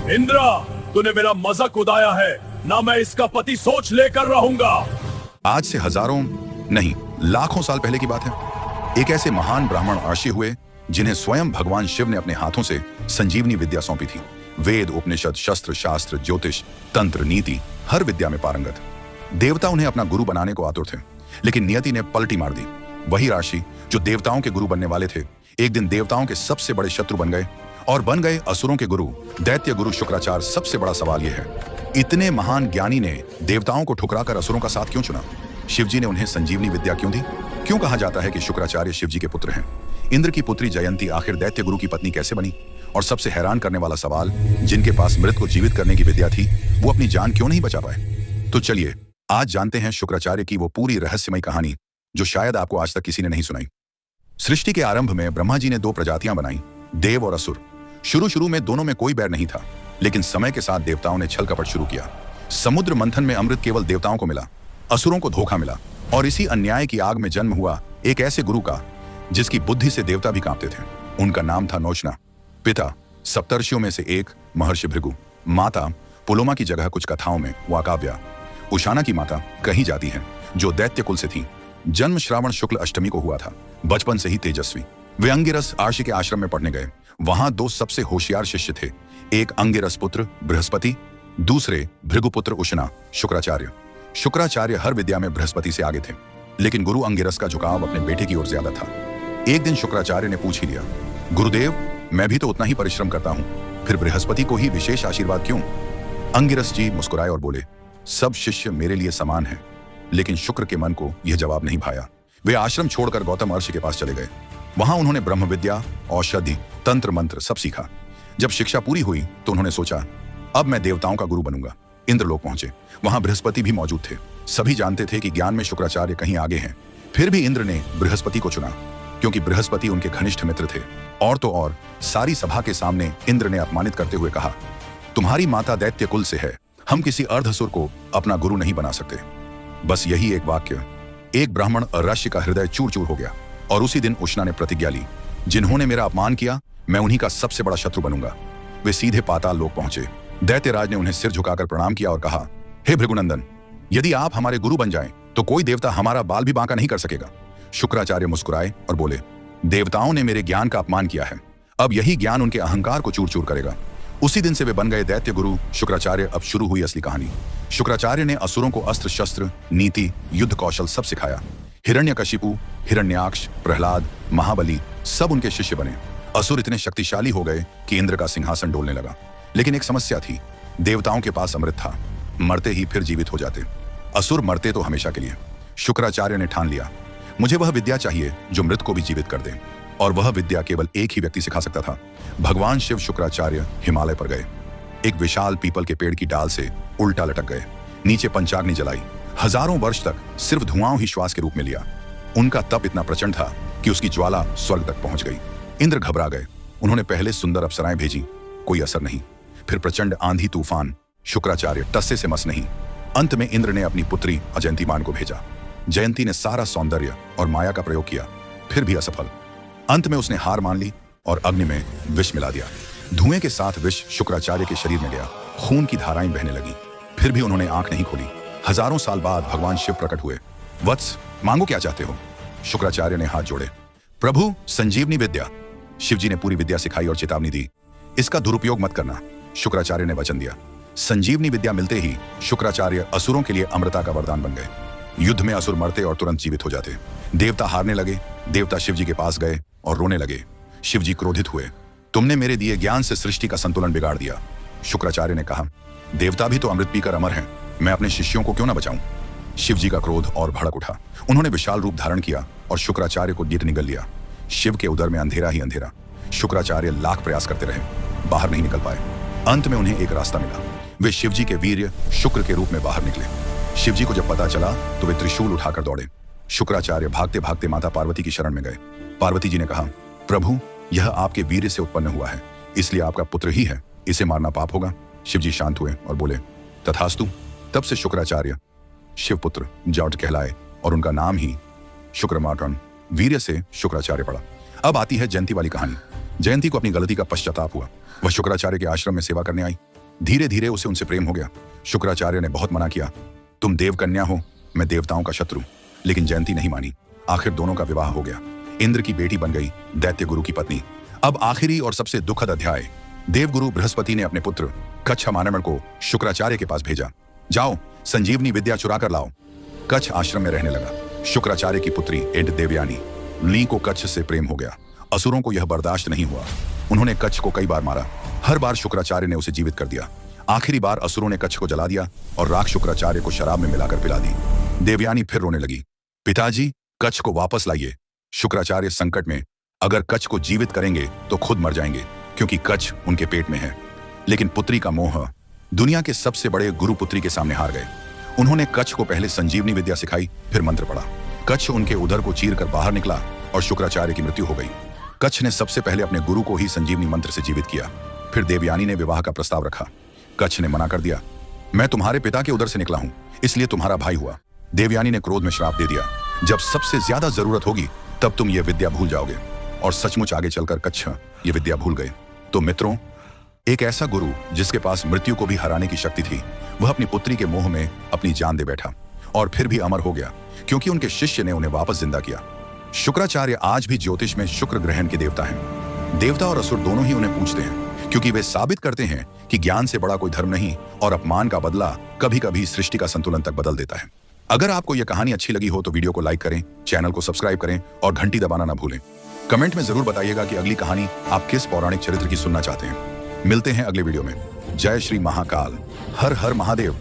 इंद्रा, तूने मेरा मजाक उड़ाया है ना, मैं इसका पति सोच लेकर रहूंगा। आज से हजारों नहीं लाखों साल पहले की बात है। एक ऐसे महान ब्राह्मण आशी हुए जिन्हें स्वयं भगवान शिव ने अपने हाथों से संजीवनी विद्या सौंपी थी। वेद, उपनिषद, शस्त्र, शास्त्र, ज्योतिष, तंत्र, नीति, हर विद्या में पारंगत। देवता उन्हें अपना गुरु बनाने को आतुर थे, लेकिन नियति ने पलटी मार दी। वही राशि जो देवताओं के गुरु बनने वाले थे, एक दिन देवताओं के सबसे बड़े शत्रु बन गए और बन गए असुरों के गुरु, दैत्य गुरु शुक्राचार्य। सबसे बड़ा सवाल यह है, इतने महान ज्ञानी ने देवताओं को ठुकराकर असुरों का साथ क्यों चुना? शिवजी ने उन्हें संजीवनी विद्या क्यों दी? क्यों कहा जाता है कि शुक्राचार्य शिवजी के पुत्र हैं? इंद्र की पुत्री जयंती आखिर दैत्य गुरु की पत्नी कैसे बनी? और सबसे हैरान करने वाला सवाल, जिनके पास मृत को जीवित करने की विद्या थी, वो अपनी जान क्यों नहीं बचा पाए? तो चलिए आज जानते हैं शुक्राचार्य की वो पूरी रहस्यमयी कहानी जो शायद आपको आज तक किसी ने नहीं सुनाई। सृष्टि के आरंभ में ब्रह्मा जी ने दो प्रजातियां बनाई, देव और असुर। शुरू में दोनों में कोई बैर नहीं था, लेकिन समय के साथ देवताओं ने छल कपट शुरू किया। समुद्र मंथन में अमृत केवल देवताओं को मिला, असुरों को धोखा मिला। और इसी अन्याय की आग में जन्म हुआ एक ऐसे गुरु का जिसकी बुद्धि से देवता भी कांपते थे। उनका नाम था नोचना। पिता सप्तर्षियों में से एक महर्षि भृगु, माता पुलोमा की जगह कुछ कथाओं में वाकाव्या, उशाना की माता कही जाती हैं, जो दैत्य कुल से थी। जन्म श्रावण शुक्ल अष्टमी को हुआ था। बचपन से ही तेजस्वी, वे अंगिरस आर्षि के आश्रम में पढ़ने गए। वहां दो सबसे होशियार शिष्य थे, एक अंगिरस पुत्र बृहस्पति, दूसरे भृगुपुत्र उशना शुक्राचार्य। शुक्राचार्य हर विद्या में बृहस्पति से आगे थे, लेकिन गुरु अंगिरस का झुकाव अपने बेटे की ओर ज्यादा था। एक दिन शुक्राचार्य ने पूछ ही लिया, गुरुदेव, मैं भी तो उतना ही परिश्रम करता हूं, फिर बृहस्पति को ही विशेष आशीर्वाद क्यों? अंगिरस जी मुस्कुराए और बोले, सब शिष्य मेरे लिए समान हैं। लेकिन शुक्र के मन को यह जवाब नहीं भाया। वे आश्रम छोड़कर गौतम महर्षि के पास चले गए। वहां उन्होंने ब्रह्म विद्या, औषधि, तंत्र मंत्र सब सीखा। जब शिक्षा पूरी हुई तो उन्होंने सोचा, अब मैं देवताओं का गुरु बनूंगा। इंद्रलोक पहुंचे। वहां बृहस्पति भी मौजूद थे। सभी जानते थे कि ज्ञान में शुक्राचार्य कहीं आगे हैं। फिर भी इंद्र ने बृहस्पति को चुना, क्योंकि बृहस्पति उनके घनिष्ठ मित्र थे। और तो और सारी सभा के सामने इंद्र ने अपमानित करते हुए कहा, तुम्हारी माता दैत्य कुल से है, हम किसी अर्धसुर को अपना गुरु नहीं बना सकते। बस यही एक वाक्य, एक ब्राह्मण अराश्य का हृदय चूर चूर हो गया। और उसी दिन उष्णा ने प्रतिज्ञा ली, जिन्होंने मेरा अपमान किया, मैं उन्हीं का सबसे बड़ा शत्रु बनूंगा। वे सीधे पाताल लोक पहुंचे। दैत्यराज ने उन्हें सिर झुकाकर प्रणाम किया और कहा, हे भृगुनंदन, यदि आप हमारे गुरु बन जाएं, तो कोई देवता हमारा बाल भी बांका नहीं कर सकेगा। शुक्राचार्य मुस्कुराए और बोले, देवताओं ने मेरे ज्ञान का अपमान किया है, अब यही ज्ञान उनके अहंकार को चूर चूर करेगा। उसी दिन से वे बन गए दैत्य गुरु शुक्राचार्य। अब शुरू हुई असली कहानी। शुक्राचार्य ने असुरों को अस्त्र शस्त्र, नीति, युद्ध कौशल सब सिखाया। हिरण्यकशिपु, हिरण्याक्ष, प्रहलाद, महाबली सब उनके शिष्य बने। असुर इतने शक्तिशाली हो गए कि इंद्र का सिंहासन डोलने लगा। लेकिन एक समस्या थी, देवताओं के पास अमृत था, मरते ही फिर जीवित हो जाते। असुर मरते तो हमेशा के लिए। शुक्राचार्य ने ठान लिया, मुझे वह विद्या चाहिए जो मृत को भी जीवित कर दे। और वह विद्या केवल एक ही व्यक्ति सिखा सकता था। भगवान शिव शुक्राचार्य हिमालय पर गए। एक विशाल पीपल के पेड़ की डाल से उल्टा लटक गए। नीचे पंचाग्नि जलाई। हजारों वर्ष तक सिर्फ धुआं ही श्वास के रूप में लिया। उनका तप इतना प्रचंड था कि उसकी ज्वाला स्वर्ग तक पहुंच गई। इंद्र घबरा गए। उन्होंने पहले सुंदर अप्सराएं भेजी, कोई असर नहीं। फिर प्रचंड आंधी तूफान, शुक्राचार्य टस्से से मस नहीं। अंत में इंद्र ने अपनी पुत्री अजंतीमान को भेजा। जयंती ने सारा सौंदर्य और माया का प्रयोग किया, फिर भी असफल। अंत में उसने हार मान ली और अग्नि में विष मिला दिया। धुएं के साथ विष शुक्राचार्य के शरीर में गया। खून की धाराएं बहने लगी। फिर भी उन्होंने आंख नहीं खोली। हजारों साल बाद भगवान शिव प्रकट हुए। वत्स, मांगो क्या चाहते हो? शुक्राचार्य ने हाथ जोड़े। प्रभु, संजीवनी विद्या। शिवजी ने पूरी विद्या सिखाई और चेतावनी दी, इसका दुरुपयोग मत करना। शुक्राचार्य ने वचन दिया। संजीवनी विद्या मिलते ही शुक्राचार्य असुरों के लिए अमृता का वरदान बन गए। युद्ध में असुर मरते और तुरंत जीवित हो जाते। देवता हारने लगे। देवता शिवजी के पास गए और रोने लगे। शिवजी क्रोधित हुए, तुमने मेरे दिए ज्ञान से सृष्टि का संतुलन बिगाड़ दिया। शुक्राचार्य ने कहा, देवता भी तो अमृत पीकर अमर हैं, मैं अपने शिष्यों को क्यों ना बचाऊं? शिवजी का क्रोध और भड़क उठा। उन्होंने विशाल रूप धारण किया और शुक्राचार्य को गिर निगल लिया। शिव के उदर में अंधेरा ही अंधेरा। शुक्राचार्य लाख प्रयास करते रहे, बाहर नहीं निकल पाए। अंत में उन्हें एक रास्ता मिला। वे शिवजी के वीर्य शुक्र के रूप में बाहर निकले। शिवजी को जब पता चला तो वे त्रिशूल उठाकर दौड़े। शुक्राचार्य भागते भागते माता पार्वती की शरण में गए। पार्वती जी ने कहा, प्रभु, यह आपके वीर्य से उत्पन्न हुआ है, इसलिए आपका पुत्र ही है, इसे मारना पाप होगा। शिवजी शांत हुए और बोले, तथास्तु। तब से शुक्राचार्य शिवपुत्र जाट कहलाए और उनका नाम ही शुक्रमाटन, वीर्य से शुक्राचार्य पड़ा। अब आती है जयंती वाली कहानी। जयंती को अपनी गलती का पश्चाताप हुआ। वह शुक्राचार्य के आश्रम में सेवा करने आई। धीरे धीरे उसे उनसे प्रेम हो गया। शुक्राचार्य ने बहुत मना किया, तुम देवकन्या हो, मैं देवताओं का शत्रु। लेकिन जयंती नहीं मानी। आखिर दोनों का विवाह हो गया। इंद्र की बेटी बन गई दैत्य गुरु की पत्नी। अब आखिरी और सबसे दुखद अध्याय। देवगुरु बृहस्पति ने अपने पुत्र कच्छ मानमण को शुक्राचार्य के पास भेजा। जाओ संजीवनी विद्या चुरा कर लाओ। कच्छ आश्रम में रहने लगा। शुक्राचार्य की पुत्री एड देवयानी ली को कच्छ से प्रेम हो गया। असुरों को यह बर्दाश्त नहीं हुआ। उन्होंने कच्छ को कई बार मारा। हर बार शुक्राचार्य ने उसे जीवित कर दिया। आखिरी बार असुरों ने कच्छ को जला दिया और राख शुक्राचार्य को शराब में मिलाकर पिला दी। देवयानी फिर रोने लगी, पिताजी कच्छ को वापस लाइए। शुक्राचार्य संकट में, अगर कच्छ को जीवित करेंगे तो खुद मर जाएंगे, क्योंकि कच्छ उनके पेट में है। लेकिन पुत्री का मोह दुनिया के सबसे बड़े गुरु पुत्री के सामने हार गए। उन्होंने कच्छ को पहले संजीवनी विद्या सिखाई, फिर मंत्र पढ़ा। कच्छ उनके उदर को चीर कर बाहर निकला और शुक्राचार्य की मृत्यु हो गई। कच्छ ने सबसे पहले अपने गुरु को ही संजीवनी मंत्र से जीवित किया। फिर देवयानी ने विवाह का प्रस्ताव रखा। कच्छ ने मना कर दिया, मैं तुम्हारे पिता के उदर से निकला हूं, इसलिए तुम्हारा भाई हुआ। देवयानी ने क्रोध में श्राप दे दिया, जब सबसे ज्यादा जरूरत होगी तब तुम ये विद्या भूल जाओगे। और सचमुच आगे चलकर कच्छ ये विद्या भूल गए। तो मित्रों, एक ऐसा गुरु जिसके पास मृत्यु को भी हराने की शक्ति थी, वह अपनी पुत्री के मोह में अपनी जान दे बैठा और फिर भी अमर हो गया, क्योंकि उनके शिष्य ने उन्हें वापस जिंदा किया। शुक्राचार्य आज भी ज्योतिष में शुक्र ग्रहण के देवता हैं। देवता और असुर दोनों ही उन्हें पूजते हैं, क्योंकि वे साबित करते हैं कि ज्ञान से बड़ा कोई धर्म नहीं और अपमान का बदला कभी कभी सृष्टि का संतुलन तक बदल देता है। अगर आपको यह कहानी अच्छी लगी हो तो वीडियो को लाइक करें, चैनल को सब्सक्राइब करें और घंटी दबाना ना भूलें। कमेंट में जरूर बताइएगा कि अगली कहानी आप किस पौराणिक चरित्र की सुनना चाहते हैं। मिलते हैं अगले वीडियो में। जय श्री महाकाल। हर हर महादेव।